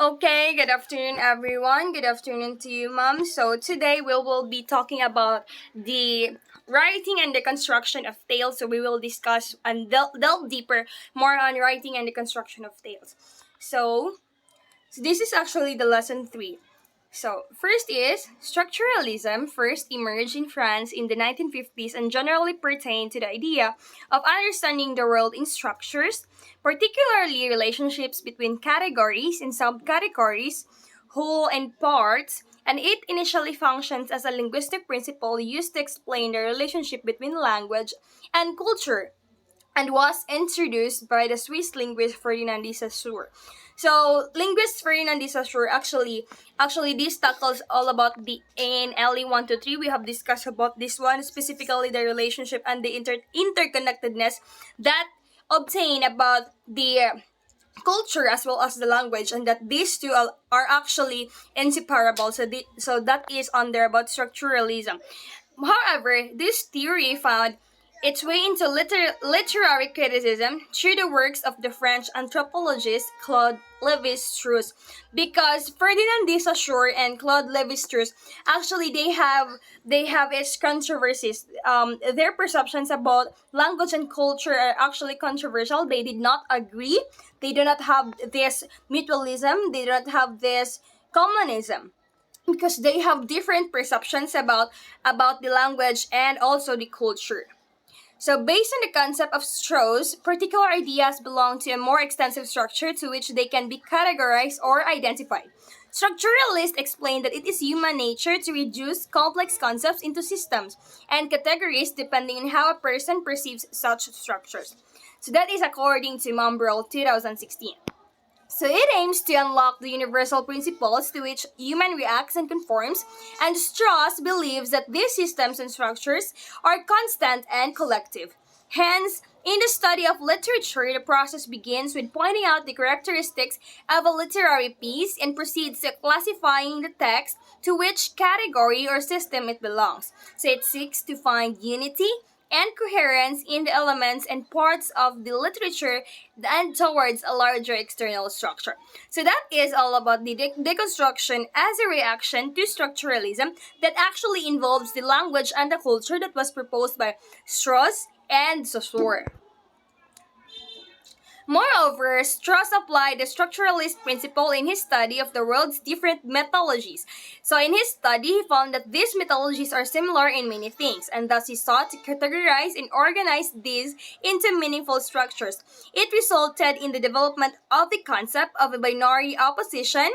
Okay, good afternoon, everyone. Good afternoon to you, Mom. So, today we will be talking about the writing and the construction of tales. So, we will discuss and delve deeper more on writing and the construction of tales. So, this is actually the lesson 3. So, first is structuralism first emerged in France in the 1950s and generally pertained to the idea of understanding the world in structures, particularly relationships between categories and subcategories, whole and parts, and it initially functions as a linguistic principle used to explain the relationship between language and culture and was introduced by the Swiss linguist Ferdinand de Saussure. So, linguist Ferdinand de Saussure actually this tackles all about the in LE 1 to 3. We have discussed about this one, specifically the relationship and the interconnectedness that obtain about the culture as well as the language, and that these two are actually inseparable. So that is on there about structuralism. However, this theory found its way into literary criticism through the works of the French anthropologist Claude Lévi-Strauss, because Ferdinand de Saussure and Claude Lévi-Strauss actually they have its controversies. Their perceptions about language and culture are actually controversial. They did not agree. They do not have this mutualism. They do not have this communism, because they have different perceptions about the language and also the culture. So, based on the concept of Strauss, particular ideas belong to a more extensive structure to which they can be categorized or identified. Structuralists explain that it is human nature to reduce complex concepts into systems and categories depending on how a person perceives such structures. So that is according to Mombrel 2016. So it aims to unlock the universal principles to which human reacts and conforms, and Strauss believes that these systems and structures are constant and collective. Hence, in the study of literature, the process begins with pointing out the characteristics of a literary piece and proceeds to classifying the text to which category or system it belongs. So it seeks to find unity and coherence in the elements and parts of the literature and towards a larger external structure. So that is all about the deconstruction as a reaction to structuralism that actually involves the language and the culture that was proposed by Strauss and Saussure. Moreover, Strauss applied the structuralist principle in his study of the world's different mythologies. So in his study, he found that these mythologies are similar in many things, and thus he sought to categorize and organize these into meaningful structures. It resulted in the development of the concept of a binary opposition,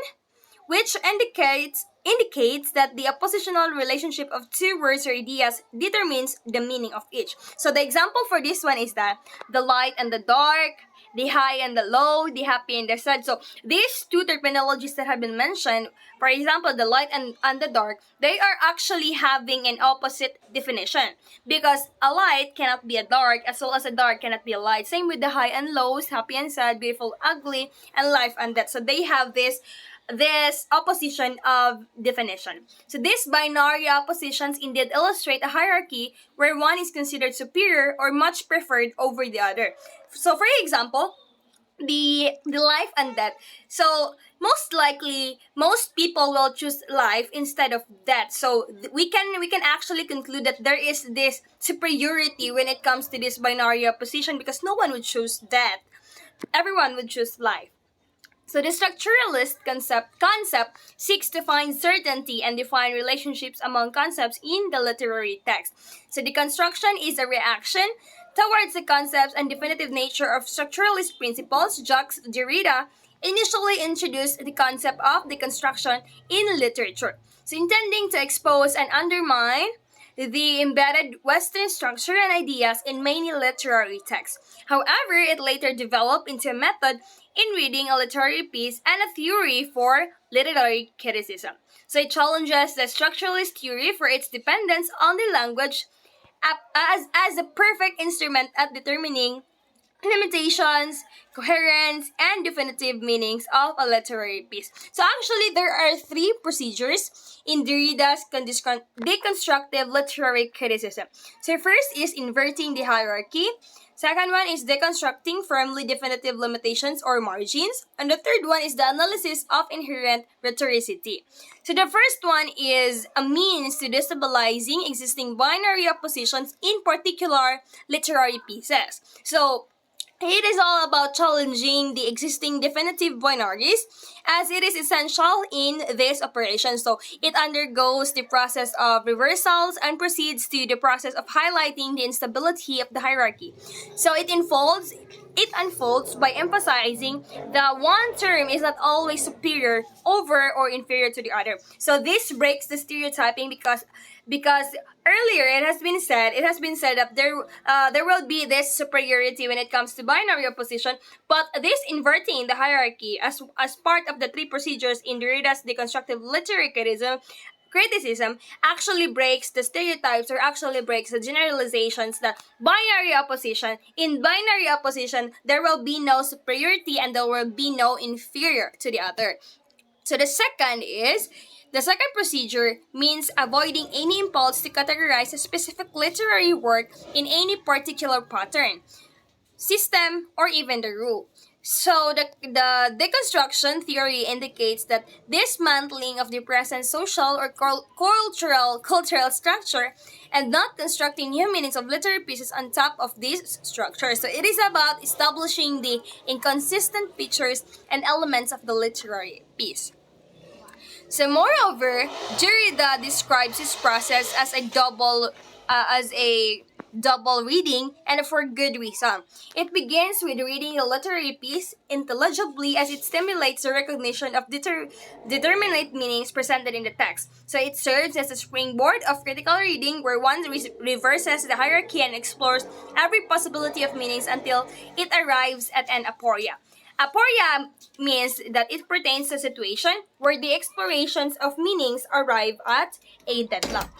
which indicates that the oppositional relationship of two words or ideas determines the meaning of each. So the example for this one is that the light and the dark, the high and the low, the happy and the sad. So these two terminologies that have been mentioned, for example, the light and the dark, they are actually having an opposite definition, because a light cannot be a dark as well as a dark cannot be a light. Same with the high and lows, happy and sad, beautiful, ugly, and life and death. So they have this opposition of definition. So these binary oppositions indeed illustrate a hierarchy where one is considered superior or much preferred over the other. So for example, the life and death. So most likely most people will choose life instead of death. So we can actually conclude that there is this superiority when it comes to this binary opposition, because no one would choose death. Everyone would choose life. So the structuralist concept seeks to find certainty and define relationships among concepts in the literary text. So deconstruction is a reaction towards the concepts and definitive nature of structuralist principles. Jacques Derrida initially introduced the concept of deconstruction in literature, so intending to expose and undermine the embedded Western structure and ideas in many literary texts. However, it later developed into a method in reading a literary piece and a theory for literary criticism. So it challenges the structuralist theory for its dependence on the language as a perfect instrument at determining limitations, coherence, and definitive meanings of a literary piece. So actually, there are 3 procedures in Derrida's deconstructive literary criticism. So first is inverting the hierarchy. Second one is deconstructing firmly definitive limitations or margins. And the third one is the analysis of inherent rhetoricity. So the first one is a means to destabilizing existing binary oppositions, in particular literary pieces. So it is all about challenging the existing definitive binaries as it is essential in this operation. So it undergoes the process of reversals and proceeds to the process of highlighting the instability of the hierarchy. So it unfolds by emphasizing that one term is not always superior, over, or inferior to the other. So this breaks the stereotyping because earlier it has been said that there will be this superiority when it comes to binary opposition, but this inverting the hierarchy as part of the three procedures in Derrida's deconstructive literary criticism actually breaks the stereotypes, or actually breaks the generalizations that in binary opposition there will be no superiority and there will be no inferior to the other. So the second procedure means avoiding any impulse to categorize a specific literary work in any particular pattern, system, or even the rule. So the deconstruction theory indicates that dismantling of the present social or cultural structure and not constructing new meanings of literary pieces on top of this structure. So it is about establishing the inconsistent features and elements of the literary piece. So moreover, Derrida describes his process as a double reading, and for good reason. It begins with reading a literary piece intelligibly as it stimulates the recognition of determinate meanings presented in the text. So it serves as a springboard of critical reading where one reverses the hierarchy and explores every possibility of meanings until it arrives at an aporia. Aporia means that it pertains to a situation where the explorations of meanings arrive at a deadlock.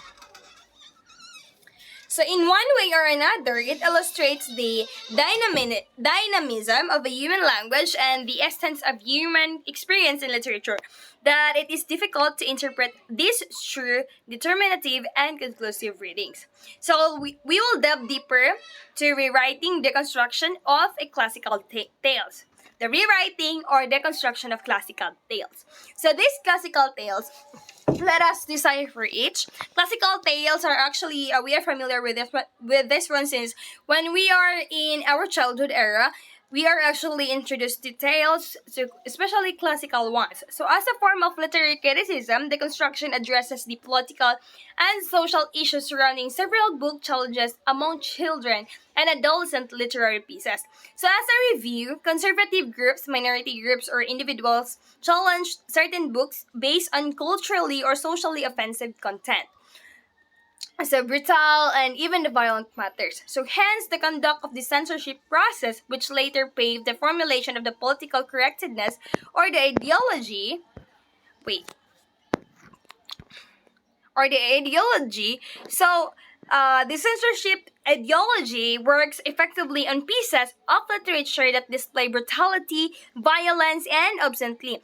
So in one way or another, it illustrates the dynamism of a human language and the essence of human experience in literature, that it is difficult to interpret these through determinative and conclusive readings. So we will delve deeper to rewriting the construction of a classical tales. The rewriting or deconstruction of classical tales. So these classical tales, let us decipher each. Classical tales are actually we are familiar with this one since when we are in our childhood era, we are actually introduced to tales, especially classical ones. So as a form of literary criticism, the construction addresses the political and social issues surrounding several book challenges among children and adolescent literary pieces. So as a review, conservative groups, minority groups, or individuals challenge certain books based on culturally or socially offensive content. So brutal and even the violent matters. So hence the conduct of the censorship process, which later paved the formulation of the political correctness or the ideology. Wait. Or the ideology. So the censorship ideology works effectively on pieces of literature that display brutality, violence, and obscenity.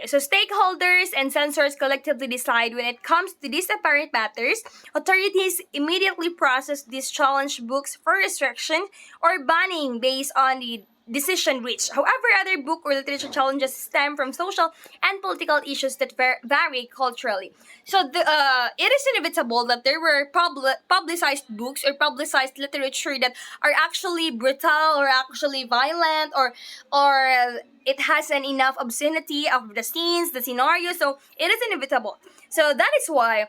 So stakeholders and censors collectively decide when it comes to these apparent matters. Authorities immediately process these challenged books for restriction or banning based on the decision reached. However, other book or literature challenges stem from social and political issues that vary culturally. So it is inevitable that there were publicized books or publicized literature that are actually brutal or actually violent or it has an enough obscenity of the scenes, the scenario. So it is inevitable. So that is why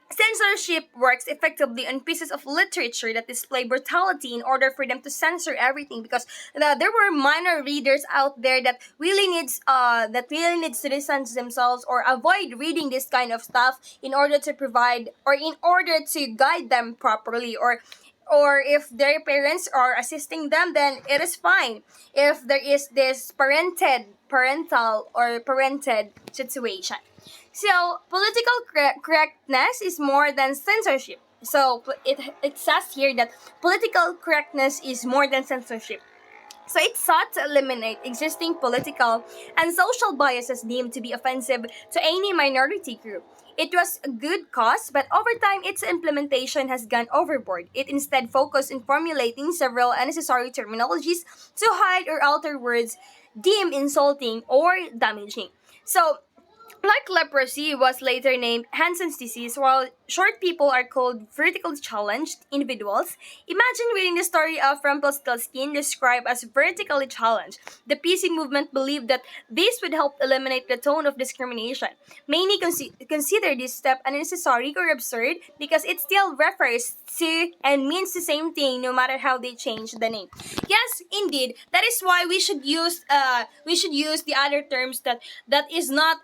censorship works effectively on pieces of literature that display brutality in order for them to censor everything, because there were minor readers out there that really needs to distance themselves or avoid reading this kind of stuff in order to provide or in order to guide them properly, or if their parents are assisting them, then it is fine. If there is this parented situation. So, political correctness is more than censorship. So, it says here that political correctness is more than censorship. So it sought to eliminate existing political and social biases deemed to be offensive to any minority group. It was a good cause, but over time its implementation has gone overboard. It instead focused in formulating several unnecessary terminologies to hide or alter words deemed insulting or damaging. So like leprosy was later named Hansen's disease, while short people are called vertically challenged individuals. Imagine reading the story of Rumpelstiltskin described as vertically challenged. The PC movement believed that this would help eliminate the tone of discrimination. Many consider this step unnecessary or absurd because it still refers to and means the same thing no matter how they change the name. Yes, indeed. That is why we should use the other terms that is not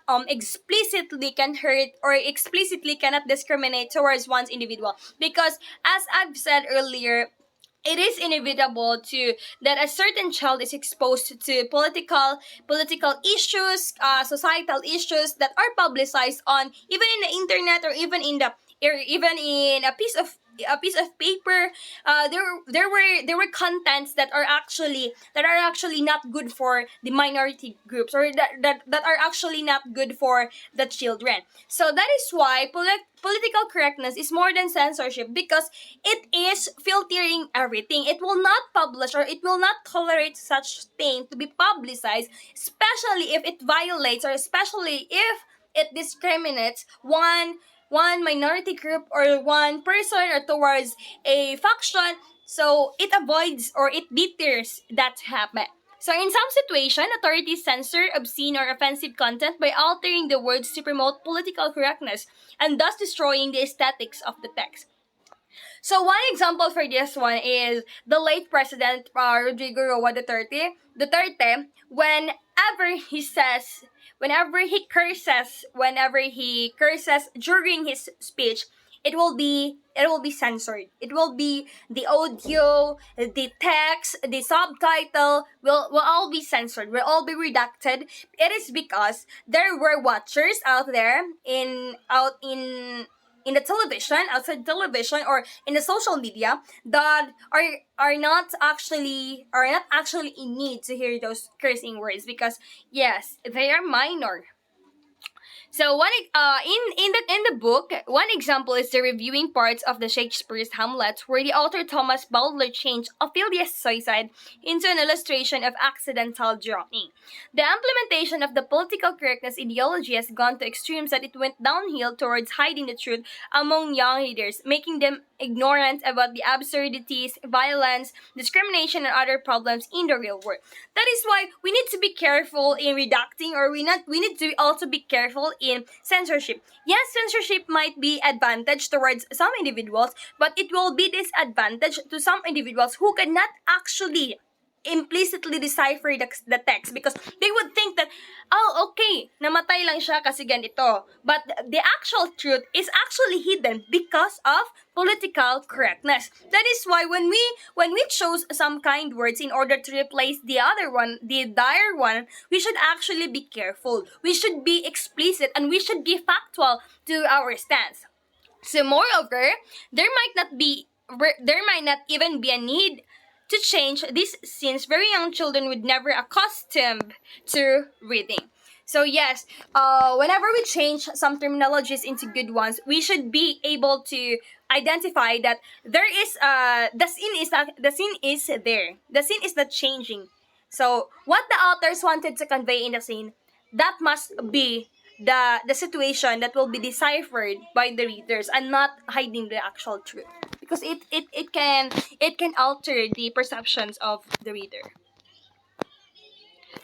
explicitly can hurt or explicitly cannot discriminate towards one's individual, because as I've said earlier, it is inevitable to that a certain child is exposed to political issues, societal issues that are publicized on even in the internet or even in the or even in a piece of paper. There were contents that are actually not good for the minority groups, or that are actually not good for the children. So that is why political correctness is more than censorship, because it is filtering everything. It will not publish or it will not tolerate such thing to be publicized, especially if it violates or especially if it discriminates one minority group or one person or towards a faction. So it avoids or it deters that to happen. So in some situation, authorities censor obscene or offensive content by altering the words to promote political correctness and thus destroying the aesthetics of the text. So one example for this one is the late President Rodrigo Roa Duterte, whenever he curses during his speech, it will be censored. It will be the audio, the text, the subtitle will all be censored. Will all be redacted. It is because there were watchers out there in the television, outside television, or in the social media that are not actually in need to hear those cursing words, because yes, they are minor. So in the book, one example is the reviewing parts of the Shakespeare's Hamlet, where the author Thomas Bowdler changed Ophelia's suicide into an illustration of accidental drowning. The implementation of the political correctness ideology has gone to extremes that it went downhill towards hiding the truth among young readers, making them ignorant about the absurdities, violence, discrimination, and other problems in the real world. That is why we need to be careful in redacting, or we need to also be careful in censorship. Yes, censorship might be advantage towards some individuals, but it will be disadvantage to some individuals who cannot actually implicitly decipher the text, because they would think that, oh, okay, namatay lang siya kasi ganito. But the actual truth is actually hidden because of political correctness. That is why when we chose some kind words in order to replace the other one, the dire one, we should actually be careful. We should be explicit and we should be factual to our stance. So moreover, there might not even be a need to change this, since very young children would never accustomed to reading. So yes, whenever we change some terminologies into good ones, we should be able to identify that there is the scene is there. The scene is not changing. So what the authors wanted to convey in the scene, that must be the situation that will be deciphered by the readers, and not hiding the actual truth, because it can alter the perceptions of the reader.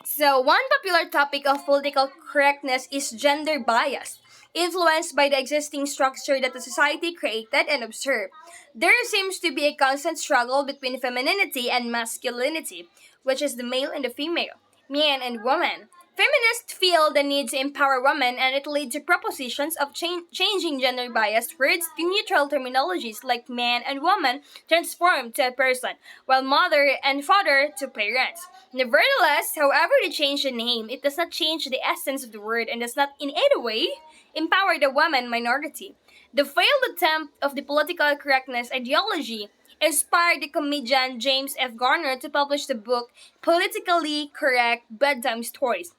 So, one popular topic of political correctness is gender bias, influenced by the existing structure that the society created and observed. There seems to be a constant struggle between femininity and masculinity, which is the male and the female, man and woman. Feminists feel the need to empower women, and it leads to propositions of changing gender biased words to neutral terminologies like man and woman transformed to a person, while mother and father to parents. Nevertheless, however they change the name, it does not change the essence of the word and does not in any way empower the woman minority. The failed attempt of the political correctness ideology inspired the comedian James F. Garner to publish the book Politically Correct Bedtime Stories.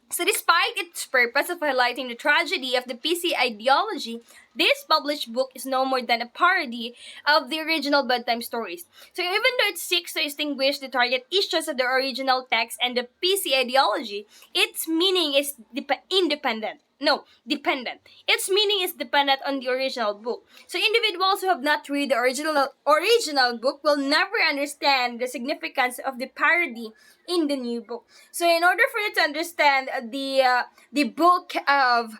So despite its purpose of highlighting the tragedy of the PC ideology, this published book is no more than a parody of the original bedtime stories. So even though it seeks to distinguish the target issues of the original text and the PC ideology, its meaning is independent. No, dependent. Its meaning is dependent on the original book. So individuals who have not read the original book will never understand the significance of the parody in the new book. So in order for you to understand the book of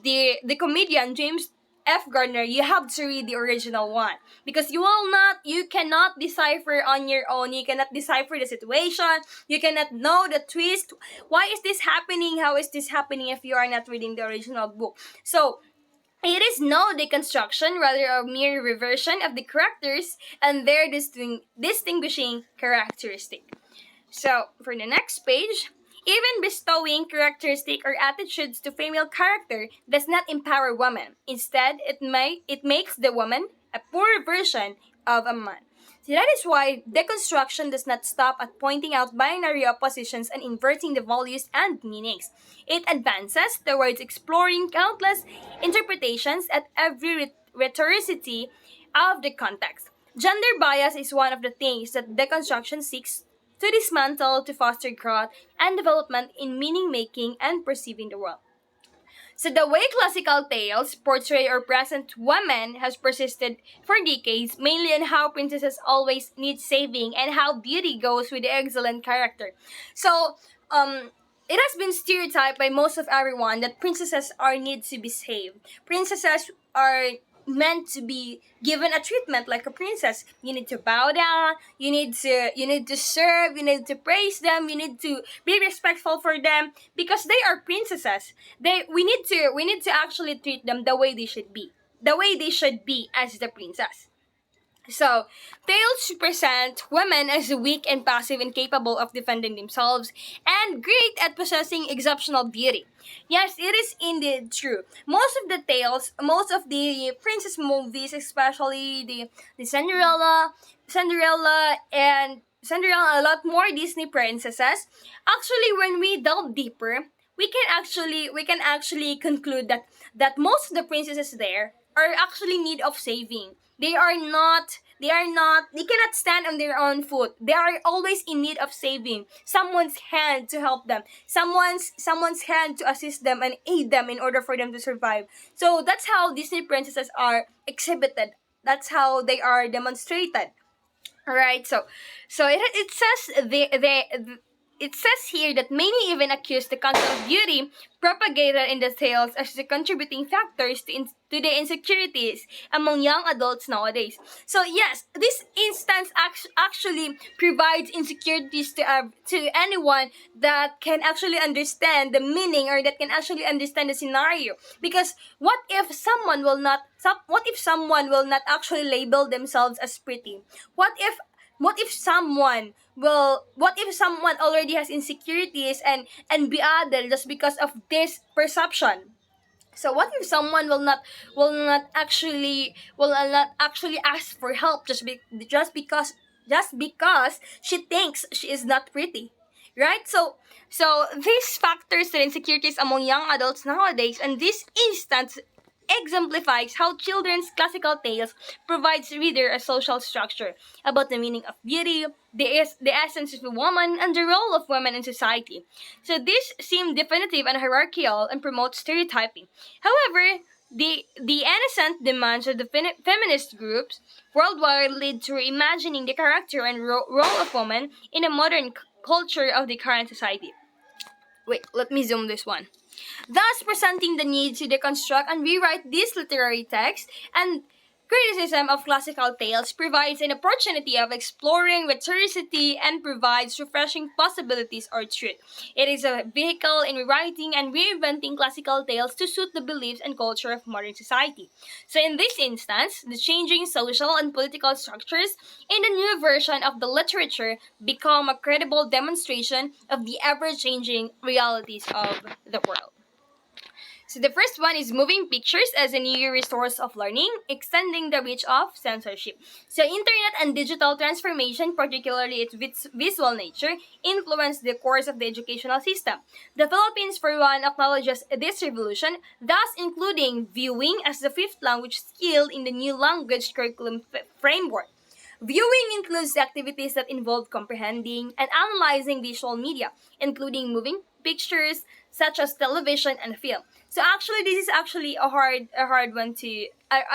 the comedian James F. Gardner, you have to read the original one because you cannot decipher on your own. You cannot decipher the situation. You cannot know the twist. Why is this happening? How is this happening if you are not reading the original book? So it is no deconstruction, rather a mere reversion of the characters and their distinguishing characteristic. So, for the next page, even bestowing characteristic or attitudes to female character does not empower women. Instead, it makes the woman a poor version of a man. So that is why deconstruction does not stop at pointing out binary oppositions and inverting the values and meanings. It advances towards exploring countless interpretations at every rhetoricity of the context. Gender bias is one of the things that deconstruction seeks to dismantle to foster growth and development in meaning making and perceiving the world. So the way classical tales portray or present women has persisted for decades, mainly on how princesses always need saving and how beauty goes with the excellent character. So, it has been stereotyped by most of everyone that princesses are need to be saved. Princesses are meant to be given a treatment like a princess. You need to bow down, you need to serve, you need to praise them, you need to be respectful for them because they are princesses. We need to actually treat them the way they should be. The way they should be as the princess. So, tales present women as weak and passive, incapable of defending themselves, and great at possessing exceptional beauty. Yes, it is indeed true. Most of the princess movies, especially the Cinderella, a lot more Disney princesses. Actually, when we delve deeper, we can actually conclude that most of the princesses there are actually in need of saving. They cannot stand on their own foot. They are always in need of saving. Someone's hand to help them. Someone's hand to assist them and aid them in order for them to survive. So that's how Disney princesses are exhibited. That's how they are demonstrated. Alright, so it says it says here that many even accuse the concept of beauty propagated in the tales as the contributing factors to the insecurities among young adults nowadays. So yes, this instance actually provides insecurities to anyone that can actually understand the meaning or that can actually understand the scenario. Because what if someone will not actually label themselves as pretty? What if someone already has insecurities and be added just because of this perception? So what if someone will not actually ask for help just because she thinks she is not pretty, right? So these factors and insecurities among young adults nowadays, and this instance exemplifies how children's classical tales provides reader a social structure about the meaning of beauty, the essence of a woman, and the role of women in society. So this seem definitive and hierarchical and promotes stereotyping. However, the innocent demands of the feminist groups worldwide lead to reimagining the character and role of women in a modern culture of the current society. Wait, let me zoom this one. Thus presenting the need to deconstruct and rewrite this literary text, and criticism of classical tales provides an opportunity of exploring rhetoricity and provides refreshing possibilities or truth. It is a vehicle in rewriting and reinventing classical tales to suit the beliefs and culture of modern society. So in this instance, the changing social and political structures in the new version of the literature become a credible demonstration of the ever-changing realities of the world. So the first one is moving pictures as a new resource of learning, extending the reach of censorship. So internet and digital transformation, particularly its visual nature, influenced the course of the educational system. The Philippines, for one, acknowledges this revolution, thus including viewing as the fifth language skill in the new language curriculum framework. Viewing includes activities that involve comprehending and analyzing visual media, including moving pictures such as television and film. So actually, this is actually a hard one to,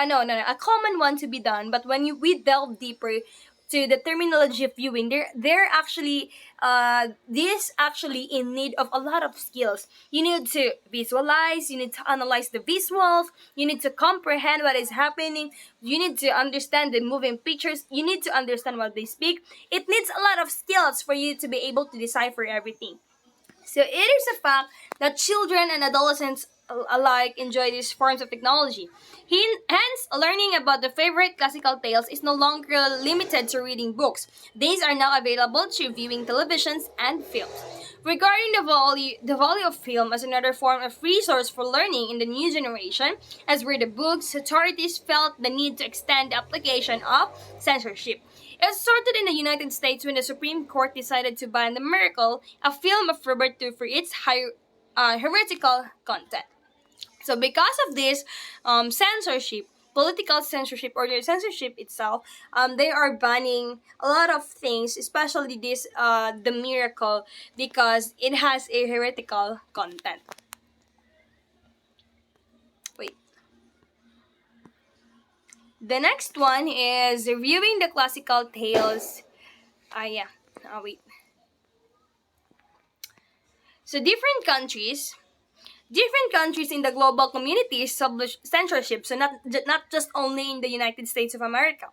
no, a common one to be done. But when we delve deeper to the terminology of viewing, they're actually this actually in need of a lot of skills. You need to visualize, you need to analyze the visuals, you need to comprehend what is happening, you need to understand the moving pictures, you need to understand what they speak. It needs a lot of skills for you to be able to decipher everything. So it is a fact that children and adolescents alike enjoy these forms of technology. Hence, learning about the favorite classical tales is no longer limited to reading books. These are now available through viewing televisions and films. Regarding the value of film as another form of resource for learning in the new generation, as were the books, authorities felt the need to extend the application of censorship. It started in the United States when the Supreme Court decided to ban The Miracle, a film of Robert II, for its heretical content. So because of this censorship, political censorship or the censorship itself, they are banning a lot of things, especially this The Miracle, because it has a heretical content. Wait. The next one is reviewing the classical tales. Yeah. Wait. So different countries in the global community establish censorship, so not just only in the United States of America.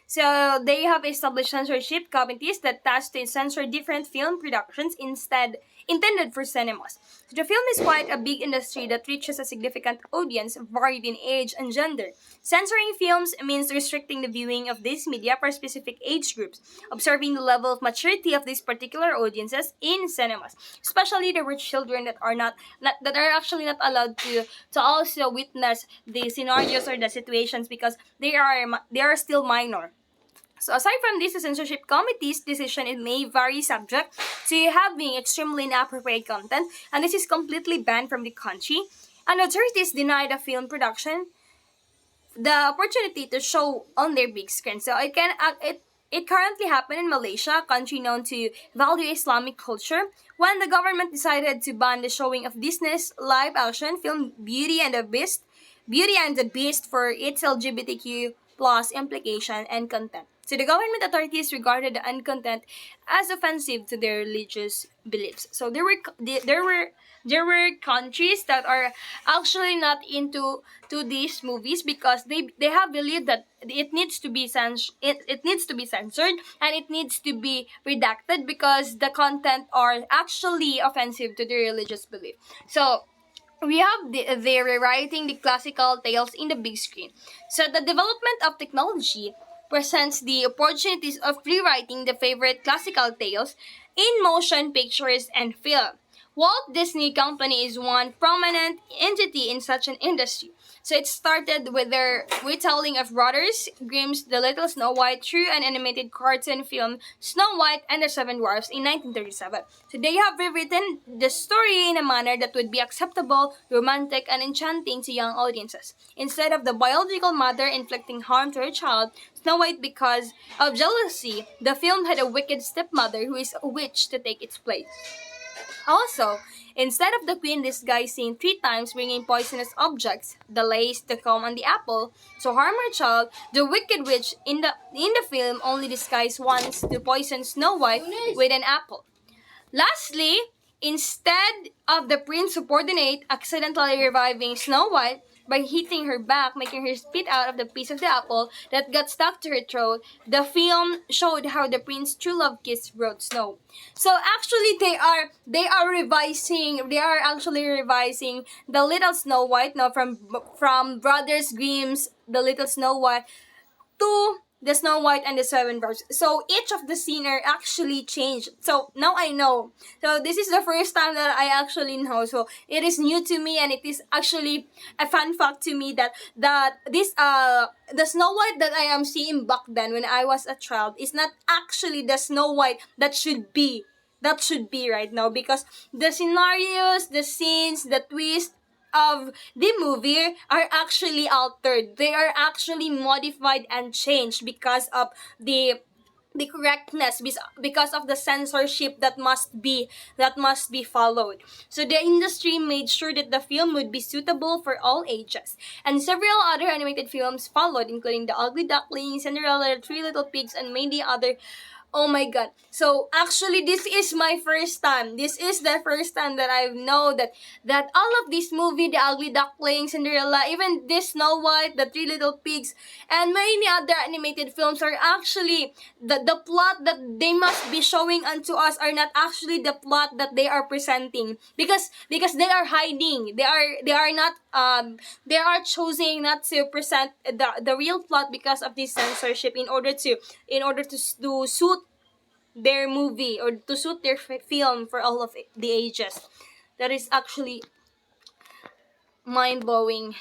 So they have established censorship committees that task to censor different film productions intended for cinemas. So the film is quite a big industry that reaches a significant audience varied in age and gender. Censoring films means restricting the viewing of this media for specific age groups, observing the level of maturity of these particular audiences in cinemas, especially the rich children that are actually not allowed to also witness the scenarios or the situations because they are still minor. So aside from this, the censorship committee's decision, it may vary subject to having extremely inappropriate content, and this is completely banned from the country. And authorities deny the film production the opportunity to show on their big screen. So it currently happened in Malaysia, a country known to value Islamic culture, when the government decided to ban the showing of Disney's live action film Beauty and the Beast for its LGBTQ plus implication and content. So the government authorities regarded the content as offensive to their religious beliefs. So there were countries that are actually not into to these movies because they have believed that it needs to be it needs to be censored and it needs to be redacted because the content are actually offensive to their religious belief. So we have they're rewriting the classical tales in the big screen. So the development of technology presents the opportunities of rewriting the favorite classical tales in motion pictures and film. Walt Disney Company is one prominent entity in such an industry. So it started with their retelling of Brothers Grimm's The Little Snow White through an animated cartoon film Snow White and the Seven Dwarfs in 1937. So they have rewritten the story in a manner that would be acceptable, romantic, and enchanting to young audiences. Instead of the biological mother inflicting harm to her child, Snow White, because of jealousy, the film had a wicked stepmother who is a witch to take its place. Also, instead of the queen disguising 3 times bringing poisonous objects, the lace, the comb, and the apple, to harm her child, the wicked witch in the film only disguised once to poison Snow White with an apple. Lastly, instead of the prince subordinate accidentally reviving Snow White by hitting her back, making her spit out of the piece of the apple that got stuck to her throat, the film showed how the prince's true love kiss brought snow. So actually, they are actually revising the Little Snow White now from Brothers Grimm's The Little Snow White to the Snow White and the Seven Dwarfs. So each of the scene are actually changed. So now I know. So this is the first time that I actually know. So it is new to me, and it is actually a fun fact to me that this the Snow White that I am seeing back then when I was a child is not actually the Snow White that should be right now, because the scenarios, the scenes, the twist of the movie are actually altered. They are actually modified and changed because of the correctness, because of the censorship that must be followed. So the industry made sure that the film would be suitable for all ages, and several other animated films followed, including The Ugly Duckling, Cinderella, The Three Little Pigs, and many other. Oh my god. So actually this is my first time. This is the first time that I know that all of this movie, The Ugly Duckling, Cinderella, even this Snow White, The Three Little Pigs, and many other animated films are actually the plot that they must be showing unto us are not actually the plot that they are presenting, because they are hiding. They are not they are choosing not to present the real plot because of this censorship, in order to suit their movie, or to suit their film for all of the ages. That is actually mind blowing.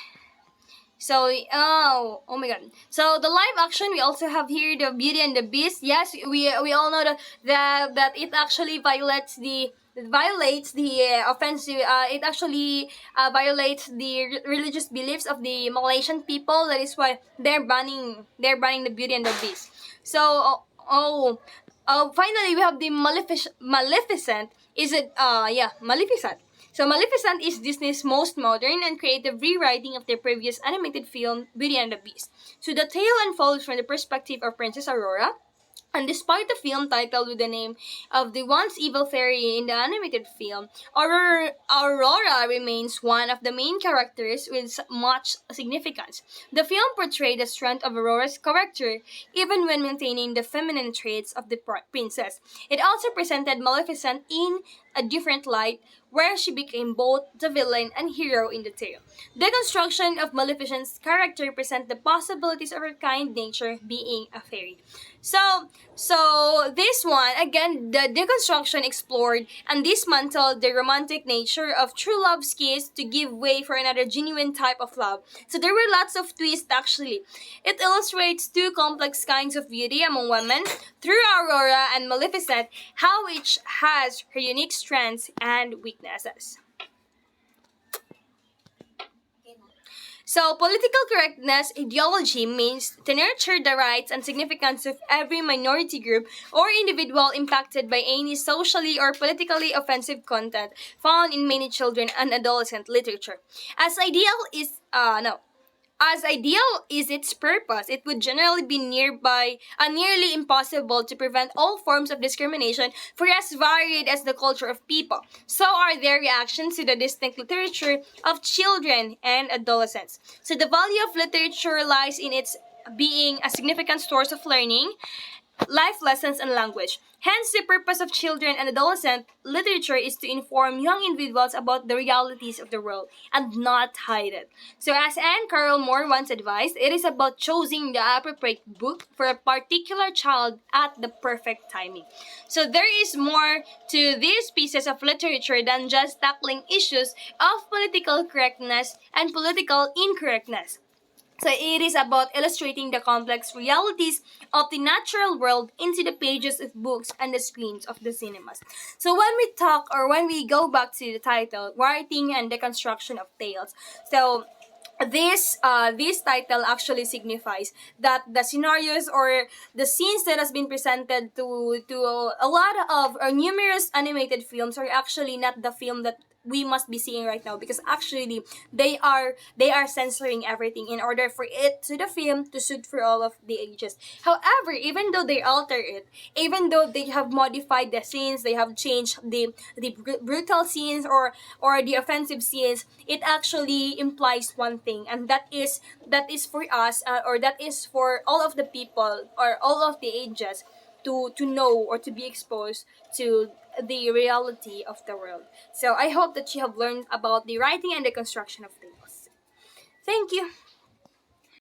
So, oh my god. So the live action, we also have here the Beauty and the Beast. Yes, we all know that it actually violates the offensive. It actually violates the religious beliefs of the Malaysian people. That is why they're banning the Beauty and the Beast. So, finally we have the Maleficent. Is it yeah, Maleficent. So Maleficent is Disney's most modern and creative rewriting of their previous animated film, Beauty and the Beast. So the tale unfolds from the perspective of Princess Aurora, and despite the film titled with the name of the once evil fairy in the animated film, Aurora remains one of the main characters with much significance. The film portrayed the strength of Aurora's character even when maintaining the feminine traits of the princess. It also presented Maleficent in a different light, where she became both the villain and hero in the tale. The construction of Maleficent's character present the possibilities of her kind nature being a fairy. So this one again, the deconstruction explored and dismantled the romantic nature of true love's kiss to give way for another genuine type of love. So there were lots of twists actually. It illustrates two complex kinds of beauty among women through Aurora and Maleficent, how each has her unique strengths and weaknesses. So, political correctness ideology means to nurture the rights and significance of every minority group or individual impacted by any socially or politically offensive content found in many children and adolescent literature. As ideal is no, as ideal is its purpose, it would generally be nearly impossible to prevent all forms of discrimination, for as varied as the culture of people, so are their reactions to the distinct literature of children and adolescents. So the value of literature lies in its being a significant source of learning, life lessons, and language. Hence, the purpose of children and adolescent literature is to inform young individuals about the realities of the world and not hide it. So, as Anne Carroll Moore once advised, it is about choosing the appropriate book for a particular child at the perfect timing. So, there is more to these pieces of literature than just tackling issues of political correctness and political incorrectness. So it is about illustrating the complex realities of the natural world into the pages of books and the screens of the cinemas. So when we go back to the title, Writing and Deconstruction of Tales. So this title actually signifies that the scenarios or the scenes that has been presented to a lot of or numerous animated films are actually not the film that we must be seeing right now, because actually they are censoring everything in order for it to the film to suit for all of the ages. However, even though they alter it, even though they have modified the scenes, they have changed the brutal scenes or the offensive scenes, it actually implies one thing, and that is for us, or that is for all of the people or all of the ages to know or to be exposed to the reality of the world. So I hope that you have learned about the writing and the construction of tales. Thank you.